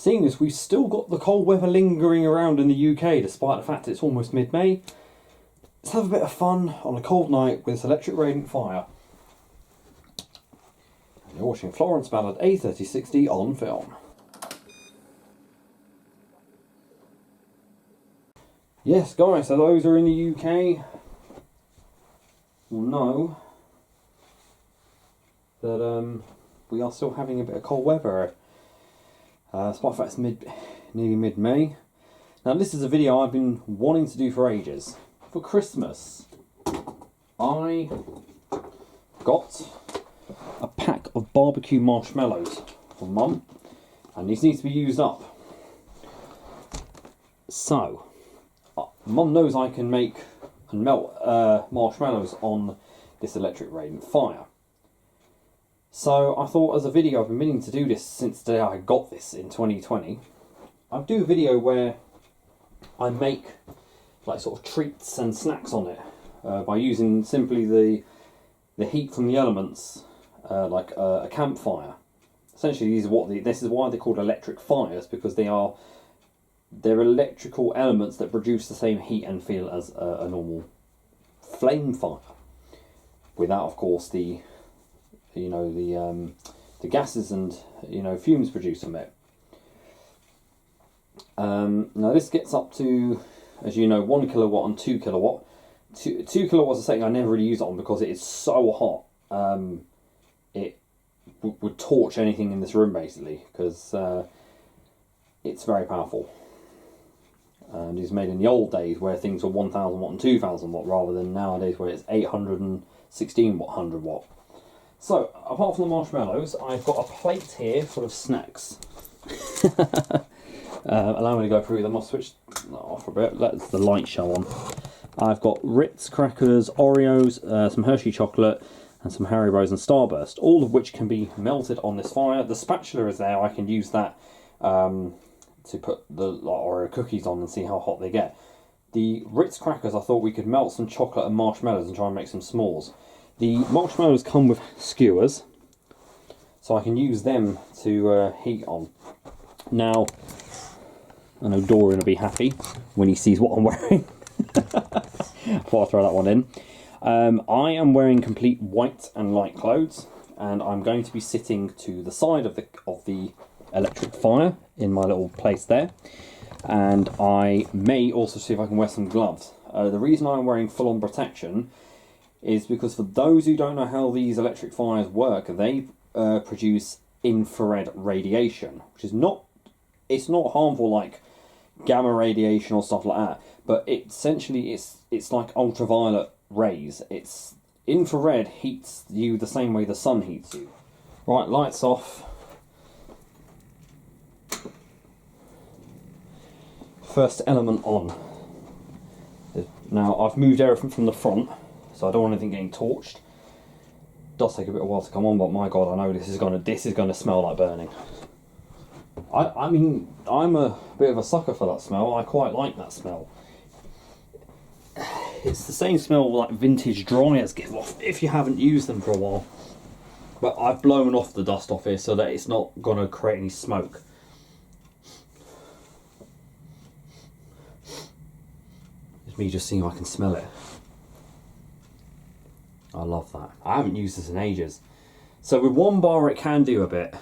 seeing as we've still got the cold weather lingering around in the UK, despite the fact it's almost mid-May, let's have a bit of fun on a cold night with this electric radiant fire. And you're watching Florence Ballard A3060 on film. Yes, guys, so those who are in the UK will know that we are still having a bit of cold weather. Despite the fact it's nearly mid-May. Now this is a video I've been wanting to do for ages. For Christmas, I got a pack of barbecue marshmallows from Mum, and these need to be used up. So, Mum knows I can make and melt marshmallows on this electric radiant fire. So I thought, as a video, I've been meaning to do this since the day I got this in 2020. I'll do a video where I make like sort of treats and snacks on it by using simply the heat from the elements, like a campfire. Essentially, this is why they're called electric fires, because they're electrical elements that produce the same heat and feel as a normal flame fire, without, of course, the gases and fumes produced from it. Now this gets up to, as you know, 1 kilowatt and 2 kilowatt. 2 kilowatts is something I never really use it on because it is so hot. It would torch anything in this room basically, because it's very powerful. And it's made in the old days where things were 1000 watt and 2000 watt, rather than nowadays where it's 816 watt, 100 watt. So, apart from the marshmallows, I've got a plate here full of snacks. Allow me to go through them. I'll switch off for a bit, let the light show on. I've got Ritz crackers, Oreos, some Hershey chocolate, and some Haribo's and Starburst, all of which can be melted on this fire. The spatula is there, I can use that to put the Oreo cookies on and see how hot they get. The Ritz crackers, I thought we could melt some chocolate and marshmallows and try and make some s'mores. The marshmallows come with skewers, so I can use them to heat on. Now, I know Dorian will be happy when he sees what I'm wearing. Before I throw that one in. I am wearing complete white and light clothes, and I'm going to be sitting to the side of the electric fire in my little place there. And I may also see if I can wear some gloves. The reason I'm wearing full-on protection is because, for those who don't know how these electric fires work, they produce infrared radiation, which is not harmful like gamma radiation or stuff like that, but essentially it's like ultraviolet rays. It's infrared heats you the same way the sun heats you. Right, lights off. First element on. Now I've moved everything from the front, so I don't want anything getting torched. It does take a bit of a while to come on, but my god, I know this is gonna smell like burning. I mean, I'm a bit of a sucker for that smell. I quite like that smell. It's the same smell like vintage dryers give off if you haven't used them for a while. But I've blown off the dust off here so that it's not gonna create any smoke. It's me just seeing if I can smell it. I love that. I haven't used this in ages. So with 1 bar it can do a bit.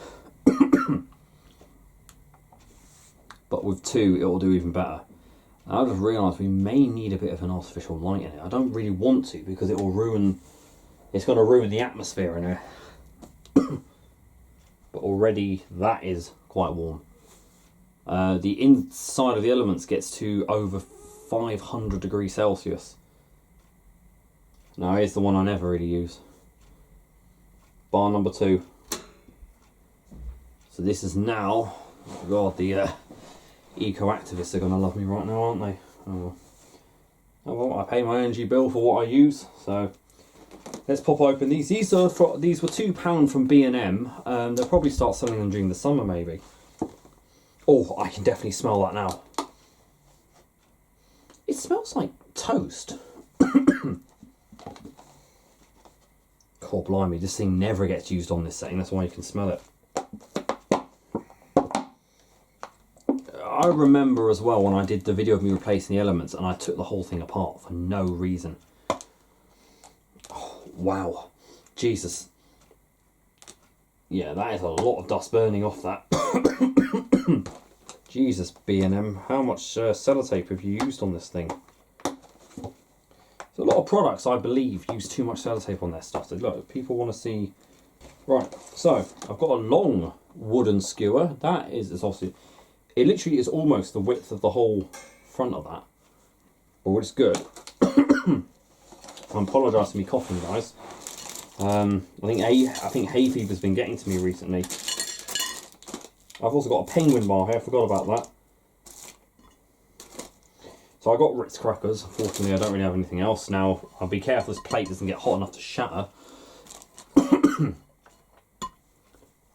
But with 2 it will do even better. And I just realised we may need a bit of an artificial light in it. I don't really want to, because it's going to ruin the atmosphere in here. But already that is quite warm. The inside of the elements gets to over 500 degrees Celsius. Now here's the one I never really use. Bar number 2. So this is now, oh god, the eco-activists are going to love me right now, aren't they? Oh well, I pay my energy bill for what I use, so let's pop open these. These were £2 from B&M. They'll probably start selling them during the summer, maybe. Oh, I can definitely smell that now. It smells like toast. God blimey, this thing never gets used on this setting, that's why you can smell it. I remember as well when I did the video of me replacing the elements and I took the whole thing apart for no reason. Oh, wow. Jesus. Yeah, that is a lot of dust burning off that. Jesus, B&M, how much sellotape have you used on this thing? So a lot of products, I believe, use too much sellotape on their stuff. So look, people want to see... Right, so I've got a long wooden skewer. That is obviously... It literally is almost the width of the whole front of that. But it's good. I apologise for me coughing, guys. I think hay fever's been getting to me recently. I've also got a penguin bar here, I forgot about that. So I got Ritz crackers. Unfortunately, I don't really have anything else. Now, I'll be careful this plate doesn't get hot enough to shatter. I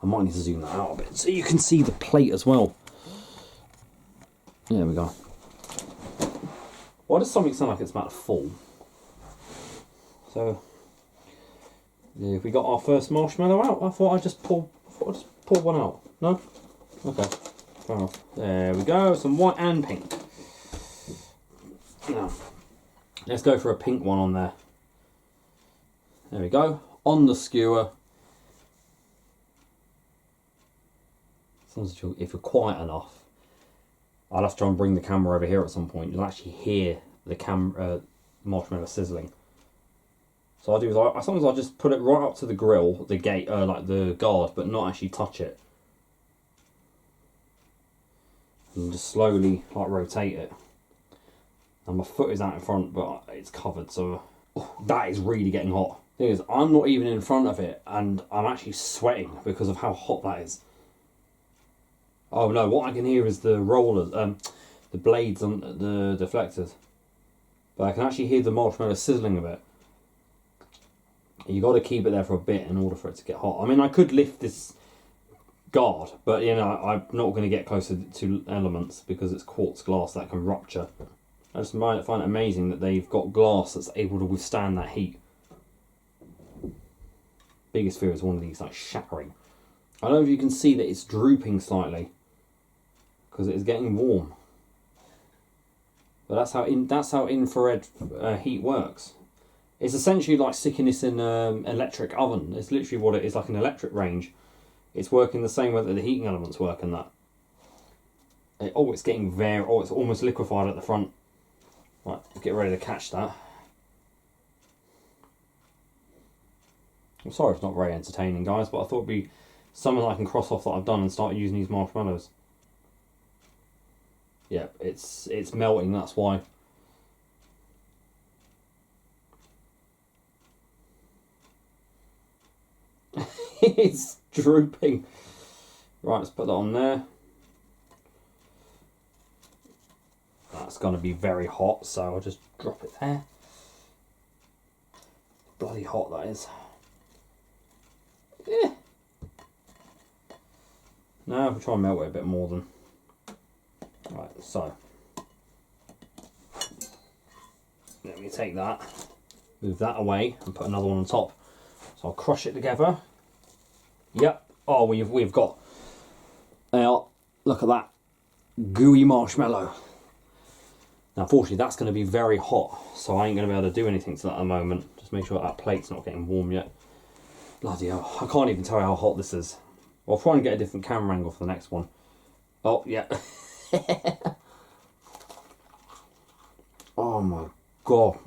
might need to zoom that out a bit so you can see the plate as well. There we go. Why does something sound like it's about to fall? So, yeah, we got our first marshmallow out. I thought I'd just pull one out. No? Okay. Fair enough. There we go. Some white and pink. Now, let's go for a pink one on there. There we go. On the skewer. If you're quiet enough, I'll have to try and bring the camera over here at some point. You'll actually hear the marshmallow sizzling. So I do is sometimes I just put it right up to the grill, the gate, like the guard, but not actually touch it. And just slowly like rotate it. And my foot is out in front, but it's covered, so that is really getting hot. The thing is, I'm not even in front of it, and I'm actually sweating because of how hot that is. Oh no, what I can hear is the rollers, the blades on the deflectors. But I can actually hear the marshmallow sizzling a bit. You got to keep it there for a bit in order for it to get hot. I mean, I could lift this guard, but you know, I'm not going to get closer to elements because it's quartz glass that can rupture. I just find it amazing that they've got glass that's able to withstand that heat. Biggest fear is one of these like shattering. I don't know if you can see that it's drooping slightly because it is getting warm. But that's how infrared heat works. It's essentially like sticking this in an electric oven. It's literally what it is, like an electric range. It's working the same way that the heating elements work and that. It's getting it's almost liquefied at the front. Right, get ready to catch that. I'm sorry it's not very entertaining, guys, but I thought it'd be something I can cross off that I've done and start using these marshmallows. Yeah, it's melting, that's why. It's drooping. Right, let's put that on there. That's going to be very hot, so I'll just drop it there. Bloody hot that is. Yeah. Now we'll try and melt it a bit more than. Right, so. Let me take that, move that away, and put another one on top. So I'll crush it together. Yep. Oh, we've got. Now, look at that gooey marshmallow. Now, unfortunately, that's going to be very hot, so I ain't going to be able to do anything to that at the moment. Just make sure that plate's not getting warm yet. Bloody hell, I can't even tell you how hot this is. I'll try and get a different camera angle for the next one. Oh, yeah. Oh my god.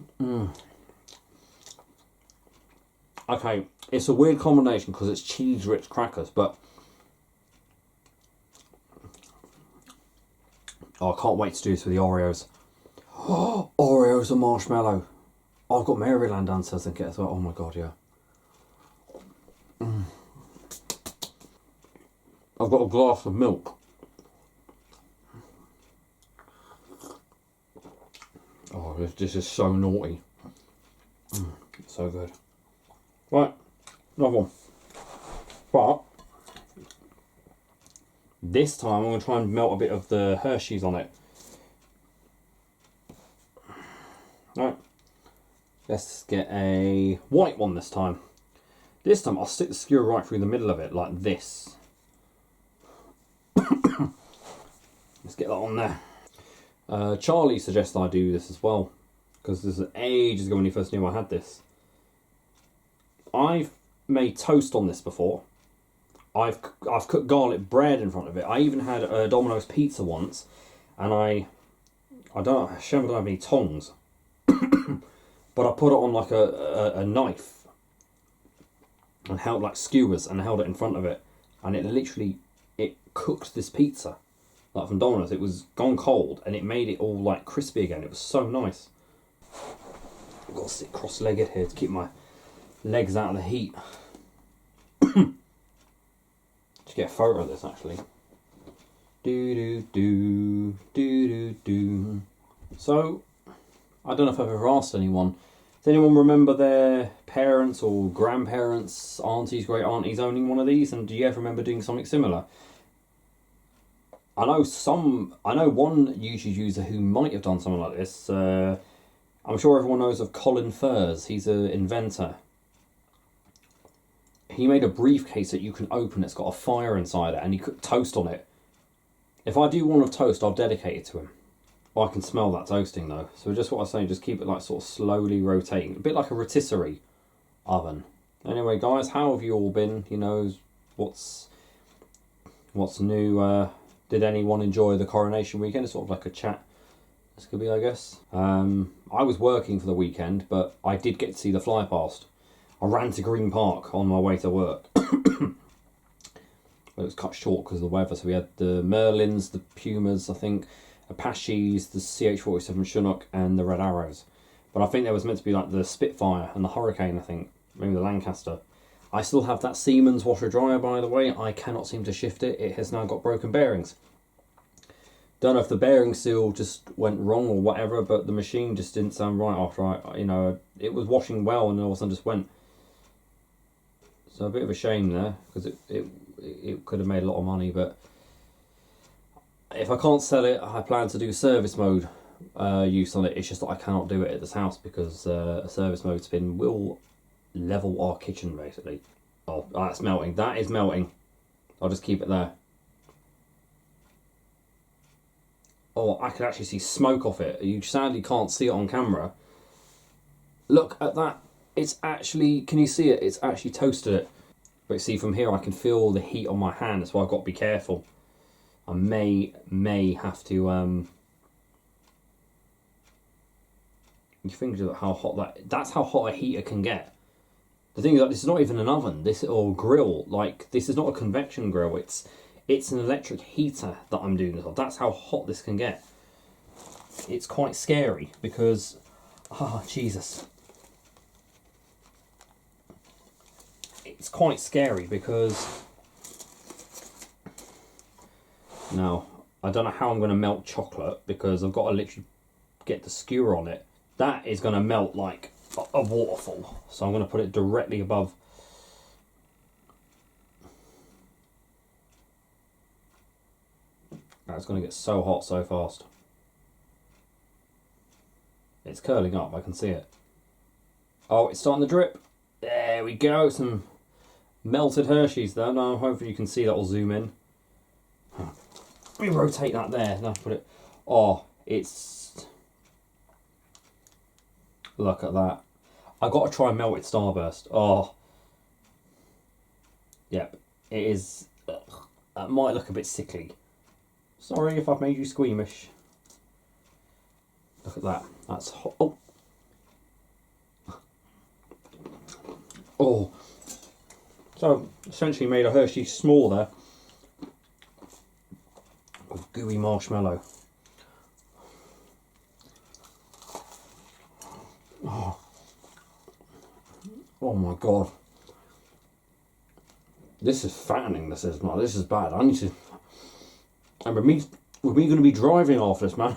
Okay, it's a weird combination because it's cheese Ritz crackers, but I can't wait to do this with the Oreos. Oh, Oreos and marshmallow. Oh, I've got Maryland downstairs and get as well. Oh my god, yeah. I've got a glass of milk. Oh, this is so naughty. So good. Right, another one. But this time I'm going to try and melt a bit of the Hershey's on it. Right, let's get a white one this time. This time I'll stick the skewer right through the middle of it like this. Let's get that on there. Charlie suggests I do this as well, because this is ages ago when he first knew I had this. I've made toast on this before. I've cooked garlic bread in front of it. I even had a Domino's pizza once, and I don't have any tongs, but I put it on like a knife and held like skewers and held it in front of it, and it cooked this pizza like from Domino's. It was gone cold and it made it all like crispy again. It was so nice. I've got to sit cross-legged here to keep my legs out of the heat. To get a photo of this actually. So, I don't know if I've ever asked anyone. Does anyone remember their parents or grandparents, aunties, great aunties owning one of these? And do you ever remember doing something similar? I know one YouTube user who might have done something like this. I'm sure everyone knows of Colin Furs. He's an inventor. He made a briefcase that you can open. It's got a fire inside it, and you cook toast on it. If I do one of toast, I'll dedicate it to him. I can smell that toasting though. So just what I was saying, just keep it like sort of slowly rotating. A bit like a rotisserie oven. Anyway guys, how have you all been? You know, what's new? Did anyone enjoy the coronation weekend? It's sort of like a chat. This could be, I guess. I was working for the weekend, but I did get to see the fly past. I ran to Green Park on my way to work. But it was cut short because of the weather. So we had the Merlins, the Pumas, I think, Apaches, the CH-47 Chinook, and the Red Arrows. But I think there was meant to be like the Spitfire and the Hurricane, I think. Maybe the Lancaster. I still have that Siemens washer dryer, by the way. I cannot seem to shift it. It has now got broken bearings. Don't know if the bearing seal just went wrong or whatever, but the machine just didn't sound right after it was washing well and all of a sudden just went. So a bit of a shame there, because it could have made a lot of money, but if I can't sell it, I plan to do service mode use on it. It's just that I cannot do it at this house because a service mode spin will level our kitchen basically. Oh, that's melting. That is melting. I'll just keep it there. Oh, I can actually see smoke off it. You sadly can't see it on camera. Look at that. It's actually, can you see it? It's actually toasted it. But see, from here I can feel the heat on my hand. That's why I've got to be careful. I may have to you think of how hot that's how hot a heater can get. The thing is that this is not even an oven, or grill. Like, this is not a convection grill, it's an electric heater that I'm doing this on. That's how hot this can get. It's quite scary because Jesus. It's quite scary because now I don't know how I'm going to melt chocolate because I've got to literally get the skewer on it. That is going to melt like a waterfall. So I'm going to put it directly above. That's going to get so hot so fast. It's curling up, I can see it. Oh, it's starting to drip. There we go, some melted Hershey's there. Now hopefully you can see that. I'll zoom in. Let me rotate that there. Now put it. Oh, it's. Look at that. I got to try melted Starburst. Oh. Yep. It is. That might look a bit sickly. Sorry if I've made you squeamish. Look at that. That's hot. Oh. Oh. So, essentially made a Hershey s'more there. With gooey marshmallow. Oh. Oh my god. This is fattening, this is, man. This is bad. I need to... And with me going to be driving off this, man.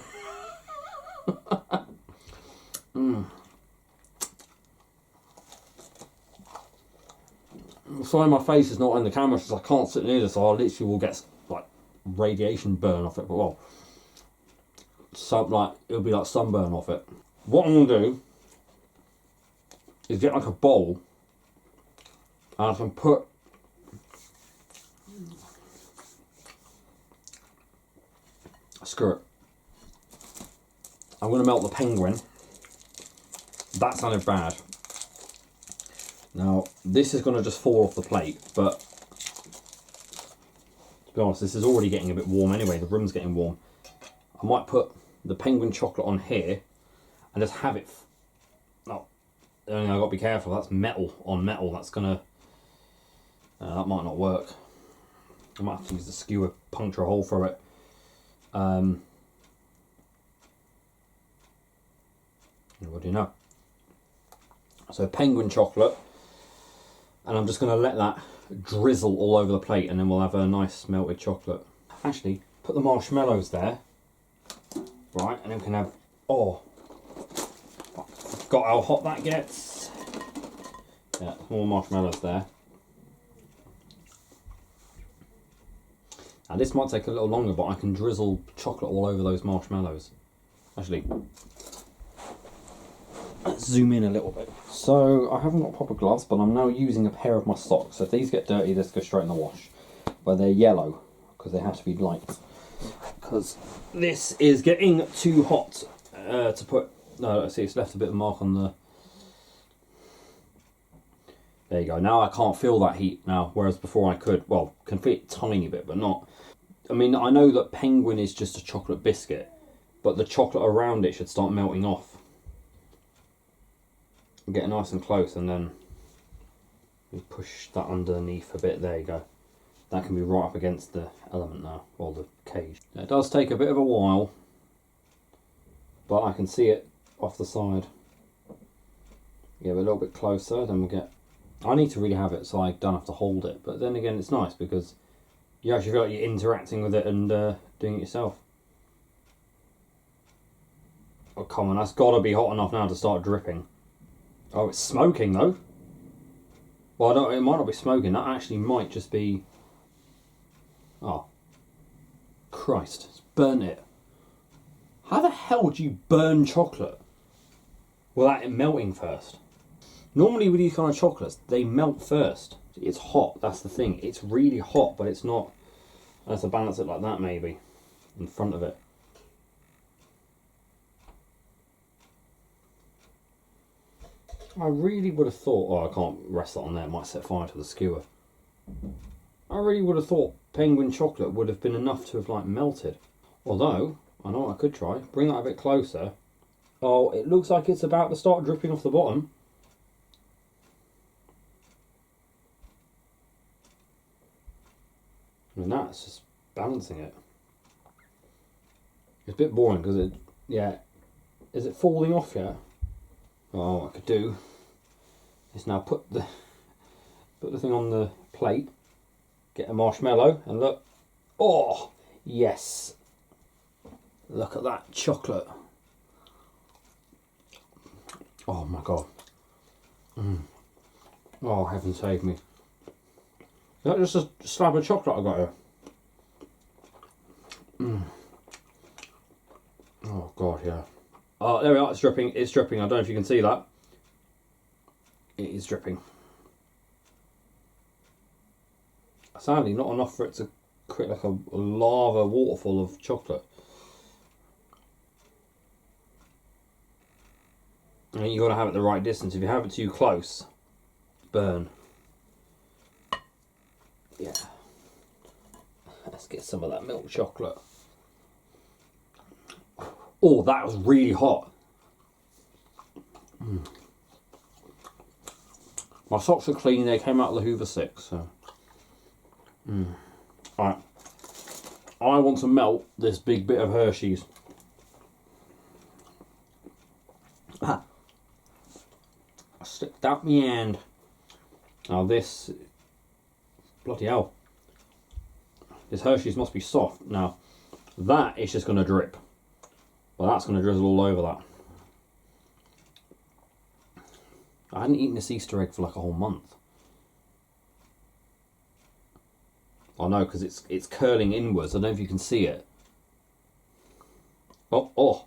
Sorry my face is not in the camera because I can't sit near this, so I literally will get like radiation burn off it, but well, it'll be like sunburn off it. What I'm going to do is get like a bowl and I can put Screw it. I'm going to melt the penguin. That sounded bad. Now, this is going to just fall off the plate, but to be honest, this is already getting a bit warm anyway. The room's getting warm. I might put the penguin chocolate on here and just have it. No, I've got to be careful. That's metal on metal. That's going to. That might not work. I might have to use the skewer, puncture a hole through it. What do you know? So penguin chocolate, and I'm just going to let that drizzle all over the plate, and then we'll have a nice melted chocolate. Actually, put the marshmallows there, right, and then we can have, oh, got how hot that gets. Yeah, more marshmallows there. Now this might take a little longer, but I can drizzle chocolate all over those marshmallows. Actually, let's zoom in a little bit. So I haven't got proper gloves, but I'm now using a pair of my socks. So if these get dirty, this goes straight in the wash. But they're yellow because they have to be light. Because this is getting too hot to put. No, let's see, it's left a bit of mark on the. There you go. Now I can't feel that heat now, whereas before I could. Well, can feel it a tiny bit, but not. I mean, I know that penguin is just a chocolate biscuit, but the chocolate around it should start melting off. Get it nice and close, and then we push that underneath a bit. There you go. That can be right up against the element now, or the cage. Now, it does take a bit of a while, but I can see it off the side. Get a little bit closer, then we'll get. I need to really have it so I don't have to hold it, but then again, it's nice because you actually feel like you're interacting with it and doing it yourself. Oh, come on, that's got to be hot enough now to start dripping. Oh, it's smoking though. Well, it might not be smoking. That actually might just be. Oh, Christ! It's burnt it. How the hell do you burn chocolate without it melting first? Normally with these kind of chocolates, they melt first. It's hot. That's the thing. It's really hot, but it's not. I have to balance it like that, maybe, in front of it. I really would have thought, oh, I can't rest that on there, it might set fire to the skewer. I really would have thought penguin chocolate would have been enough to have like melted. Although, I know what I could try, bring that a bit closer. Oh, it looks like it's about to start dripping off the bottom. I mean, that's just balancing it. It's a bit boring because it, yeah, is it falling off yet? Well, what I could do is now put the thing on the plate, get a marshmallow, and look. Oh, yes. Look at that chocolate. Oh my god. Oh, heaven save me. Is that just a slab of chocolate I got here? Oh god, yeah. Oh, there we are, it's dripping, it's dripping. I don't know if you can see that. It is dripping. Sadly, not enough for it to create like a lava waterfall of chocolate. I mean, you've got to have it the right distance. If you have it too close, burn. Yeah. Let's get some of that milk chocolate. Oh, that was really hot. My socks are clean, they came out of the Hoover 6. So. Alright. I want to melt this big bit of Hershey's. Ah. I slipped out my hand. Now this, bloody hell. This Hershey's must be soft. Now, that is just going to drip. Well, that's going to drizzle all over that. I hadn't eaten this Easter egg for like a whole month. I know, because it's curling inwards. I don't know if you can see it. Oh.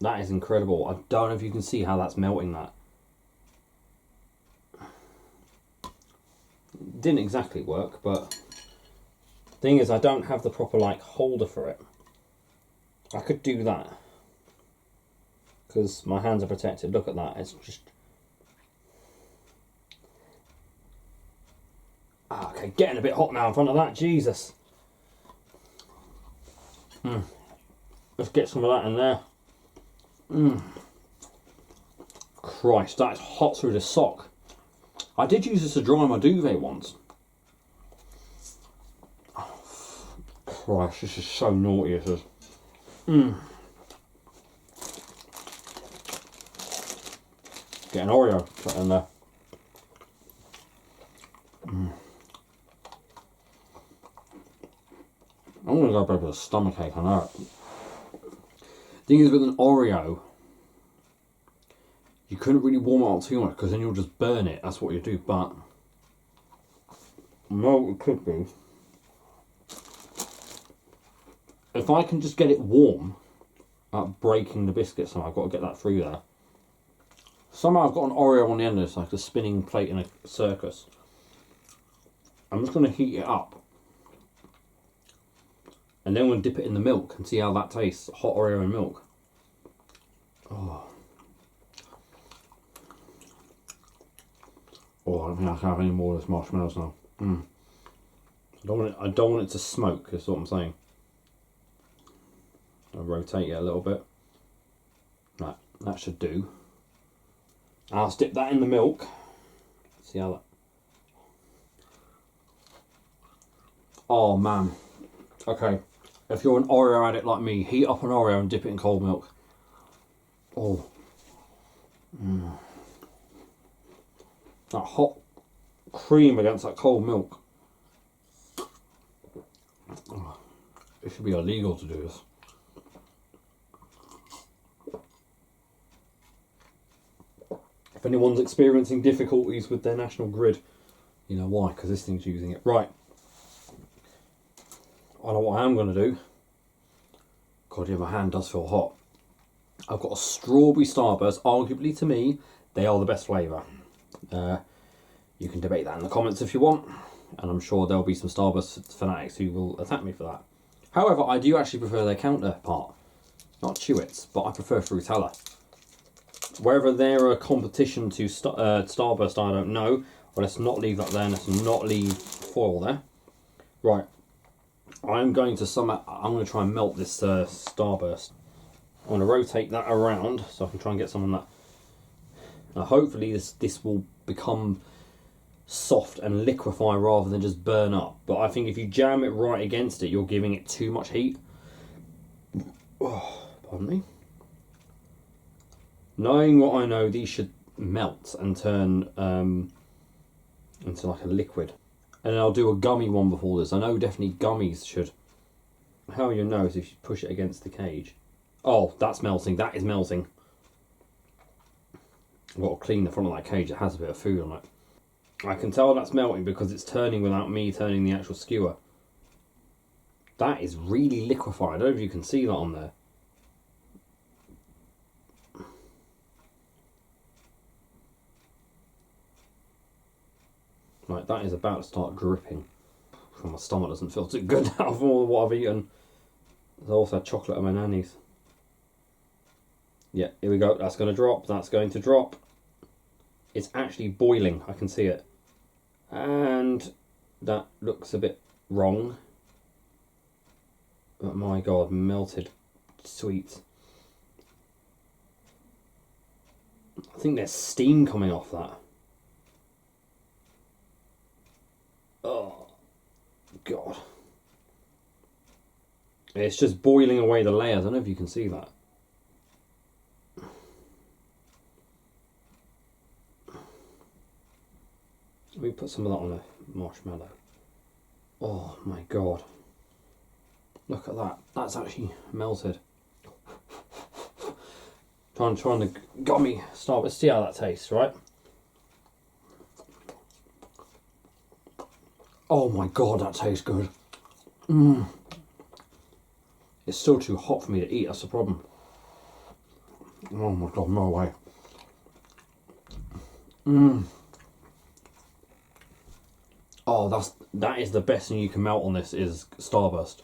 That is incredible. I don't know if you can see how that's melting that. Didn't exactly work, but Thing is, I don't have the proper like holder for it. I could do that because my hands are protected. Look at that. It's just okay. Getting a bit hot now in front of that. Jesus. Let's get some of that in there. Christ, that is hot through the sock. I did use this to dry my duvet once. Christ, this is so naughty, this is. Get an Oreo, put it in there. I'm going to go a bit of a stomachache, I know it. Thing is, with an Oreo, you couldn't really warm it up too much because then you'll just burn it. That's what you do, but no, it could be. If I can just get it warm, breaking the biscuit, so I've got to get that through there. Somehow I've got an Oreo on the end of this, like a spinning plate in a circus. I'm just going to heat it up. And then we'll dip it in the milk and see how that tastes. Hot Oreo and milk. Oh, I don't think I can have any more of this marshmallows now. I don't want it to smoke, is what I'm saying. I'll rotate it a little bit. Right, that should do. I'll dip that in the milk. See how that... Oh man. Okay. If you're an Oreo addict like me, heat up an Oreo and dip it in cold milk. Oh. That hot cream against that cold milk. Oh, it should be illegal to do this. If anyone's experiencing difficulties with their national grid, you know why, because this thing's using it. Right. I know what I am going to do. God, yeah, my hand does feel hot. I've got a strawberry Starburst. Arguably, to me, they are the best flavour. You can debate that in the comments if you want. And I'm sure there'll be some Starburst fanatics who will attack me for that. However, I do actually prefer their counterpart. Not Chewits, but I prefer Frutella. Whether they're a competition to Starburst, I don't know. But let's not leave that there. Let's not leave foil there. Right. I'm going to try and melt this Starburst. I'm going to rotate that around so I can try and get some on that. Now hopefully this will become soft and liquefy rather than just burn up. But I think if you jam it right against it, you're giving it too much heat. Oh, pardon me. Knowing what I know, these should melt and turn into like a liquid. And I'll do a gummy one before this. I know definitely gummies should. How you know is if you push it against the cage. Oh, that's melting. That is melting. I've got to clean the front of that cage. It has a bit of food on it. I can tell that's melting because it's turning without me turning the actual skewer. That is really liquefied. I don't know if you can see that on there. Right, that is about to start dripping. My stomach doesn't feel too good now from all what I've eaten. There's also chocolate on my nannies. Yeah, here we go. That's going to drop. That's going to drop. It's actually boiling. I can see it. And that looks a bit wrong. But my God, melted sweets. I think there's steam coming off that. Oh, God. It's just boiling away the layers. I don't know if you can see that. Let me put some of that on the marshmallow. Oh my God. Look at that. That's actually melted. Trying the gummy Starburst. See how that tastes, right? Oh my God, that tastes good. It's still too hot for me to eat, that's the problem. Oh my God, no way. Oh, That is the best thing you can melt on this, is Starburst.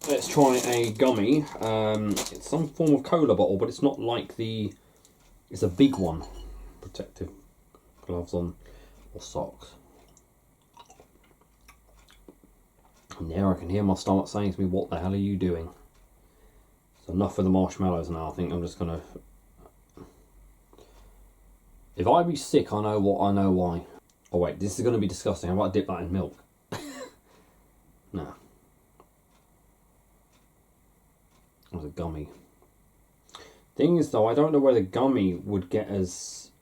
Let's try a gummy. It's some form of cola bottle, but it's not like the... It's a big one. Protective gloves on, or socks. And there I can hear my stomach saying to me, what the hell are you doing? So enough with the marshmallows now. I think I'm just going to... If I be sick, I know why. Oh wait, this is going to be disgusting. How about I dip that in milk? No. It was a gummy. Thing is though, I don't know whether gummy would get as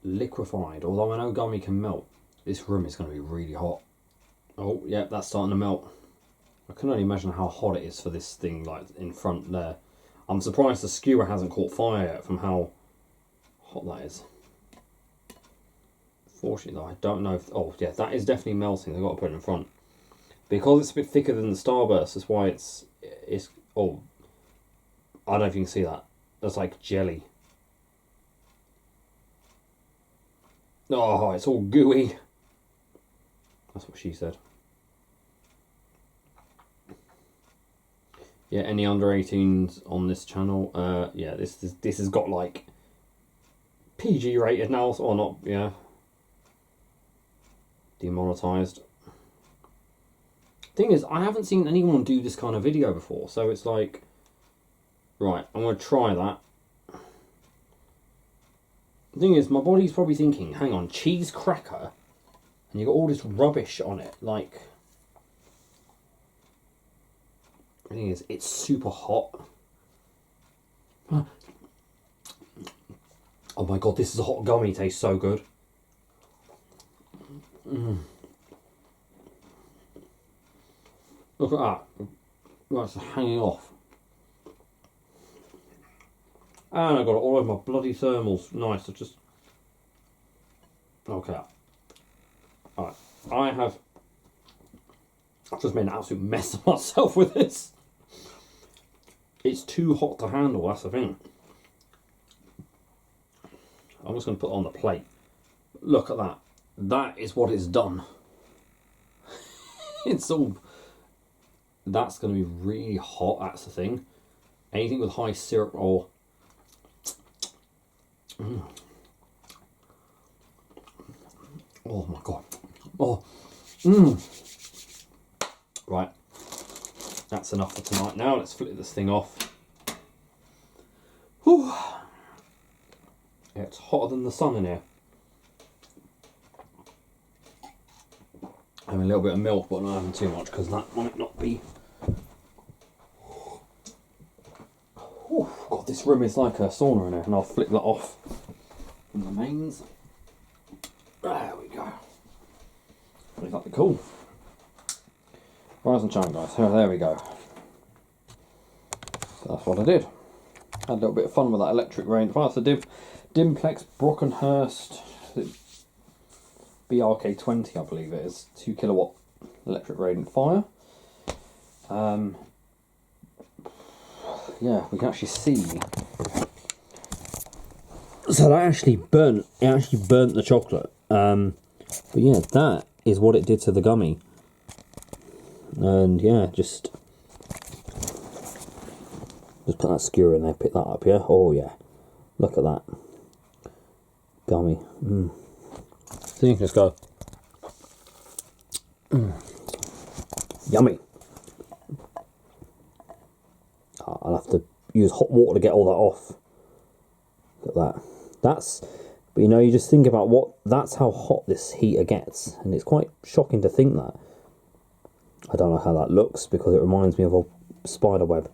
liquefied, although I know gummy can melt. This room is going to be really hot. Oh, yeah, that's starting to melt. I can only imagine how hot it is for this thing, like, in front there. I'm surprised the skewer hasn't caught fire yet from how hot that is. Fortunately, though, I don't know if... Oh, yeah, that is definitely melting. I've got to put it in front. Because it's a bit thicker than the Starburst, that's why it's... Oh, I don't know if you can see that. That's like jelly. Oh, it's all gooey. That's what she said. Yeah, any under 18s on this channel? Yeah, this has got like PG rated now, or not? Yeah, demonetized. Thing is, I haven't seen anyone do this kind of video before, so it's like, right, I'm gonna try that. The thing is, my body's probably thinking, hang on, cheese cracker, and you got all this rubbish on it, like. The thing is, it's super hot. Oh my god, this is a hot gummy. It tastes so good. Look at that. That's hanging off. And I got it all over my bloody thermals. Nice. I just... Okay. Alright. I've just made an absolute mess of myself with this. It's too hot to handle, that's the thing. I'm just going to put it on the plate. Look at that. That is what it's done. It's all... That's going to be really hot, that's the thing. Anything with high syrup or... Oh my god. Oh. Right. That's enough for tonight now. Let's flip this thing off. Whew. Yeah, it's hotter than the sun in here. Having a little bit of milk, but not having too much because that might not be... Oh, God, this room is like a sauna in here, and I'll flip that off from the mains. There we go. Pretty fucking cool. Rise and shine, guys. There we go. So that's what I did. Had a little bit of fun with that electric rain. That's the Dimplex Brockenhurst BRK20, I believe it is. 2 kilowatt electric radiant fire. Yeah, we can actually see. So that actually burnt. It actually burnt the chocolate. But yeah, that is what it did to the gummy. And yeah, just put that skewer in there, pick that up, yeah? Oh yeah, look at that. Gummy. So you can just go, yummy. I'll have to use hot water to get all that off. Look at that. That's, but you know, you just think about that's how hot this heater gets, and it's quite shocking to think that. I don't know how that looks because it reminds me of a spider web.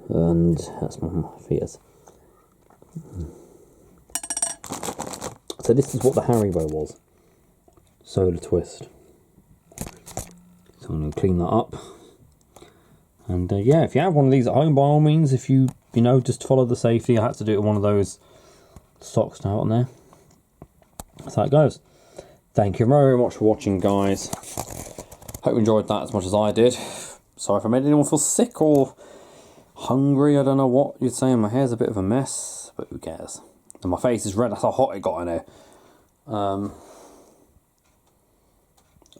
And that's my fears. So this is what the Haribo was. Soda twist. So I'm going to clean that up. And yeah, if you have one of these at home, by all means, if you know, just follow the safety. I had to do it with one of those socks now on there. That's how it goes. Thank you very much for watching, guys. Hope you enjoyed that as much as I did. Sorry if I made anyone feel sick or hungry. I don't know what you'd say. My hair's a bit of a mess, but who cares? And my face is red, that's how hot it got in here.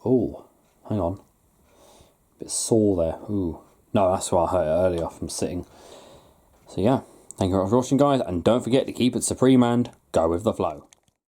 Oh, hang on. A bit sore there. Ooh. No, that's why I hurt it earlier from sitting. So yeah, thank you very much for watching, guys, and don't forget to keep it supreme and go with the flow.